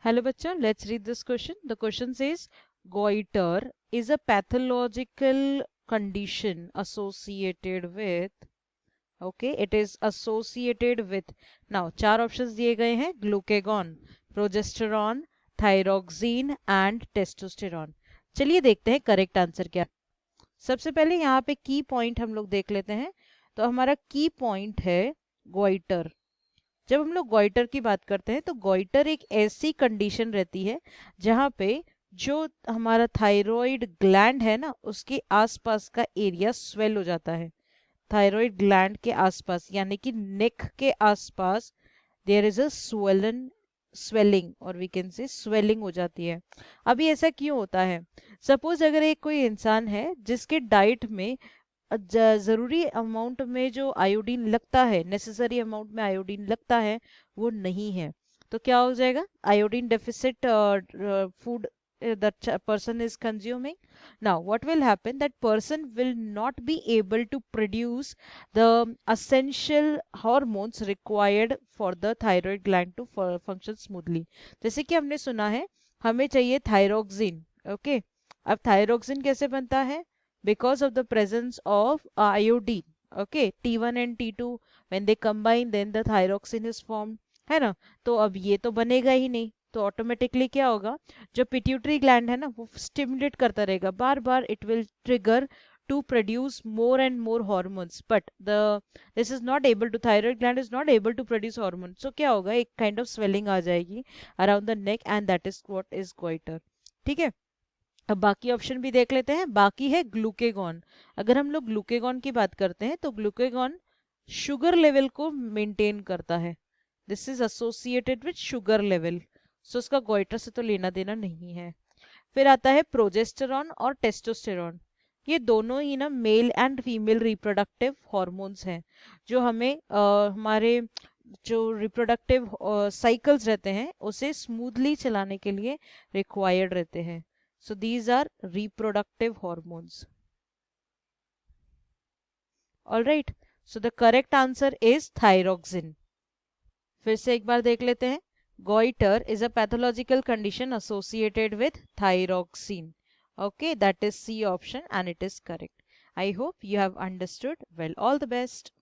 Hello, bachcha. Let's read this question. The question says, goiter is a pathological condition associated with. Okay, it is associated with. Now, चार options दिए गए हैं: glucagon, progesterone, thyroxine and testosterone. चलिए देखते हैं correct answer क्या। सबसे पहले यहाँ पे की पॉइंट हम लोग देख लेते हैं। तो हमारा की पॉइंट है गोइटर। जब हम लोग गोइटर की बात करते हैं तो गोइटर एक ऐसी कंडीशन रहती है जहाँ पे जो हमारा थायराइड ग्लैंड है ना, उसके आसपास का एरिया स्वेल हो जाता है। थायराइड ग्लैंड के आसपास यानी कि नेक के आसपास देयर इज अ स्वेलिंग, और वी कैन से स्वेलिंग हो जाती है। अभी ऐसा क्यों होता है? सपोज अगर एक कोई इंसान है जिसके डाइट में जरूरी अमाउंट में जो आयोडीन लगता है, नेसेसरी अमाउंट में आयोडीन लगता है, वो नहीं है, तो क्या हो जाएगा? Iodine deficit food that person is consuming. Now what will happen, that person will not be able to produce the essential hormones required for the thyroid gland to function smoothly. जैसे कि हमने सुना है हमें चाहिए थायरोक्सिन। ओके, अब thyroxine कैसे बनता है? Because of the presence of iodine. Okay, T1 and T2 when they combine then the thyroxine is formed, है ना? तो अब ये तो बनेगा ही नहीं, तो ऑटोमेटिकली क्या होगा, जो पिट्यूटरी ग्लैंड है ना वो स्टिमुलेट करता रहेगा, बार बार it will trigger to produce more and more hormones, but the this is not able to, thyroid gland is not able to produce hormones, so क्या होगा, एक kind of swelling आ जाएगी around the neck and that is what is goiter. ठीक है, अब बाकी option भी देख लेते हैं। बाकी है ग्लूकेगॉन। अगर हम लोग ग्लूकेगॉन की बात करते हैं तो ग्लूकेगॉन शुगर लेवल को मेंटेन करता है। This is associated with sugar level, so उसका गोइटर से तो लेना देना नहीं है। फिर आता है प्रोजेस्टेरॉन और टेस्टोस्टेरॉन। ये दोनों ही ना male and female reproductive hormones हैं जो हमें हमारे जो रिप्रोडक्टिव साइकिल्स रहते हैं उसे स्मूथली चलाने के लिए रिक्वायर्ड रहते हैं। So these are reproductive hormones. All right. So the correct answer is thyroxine. फिर से एक बार देख लेते हैं। Goiter is a pathological condition associated with thyroxine. Okay, that is C option and it is correct. I hope you have understood well. All the best.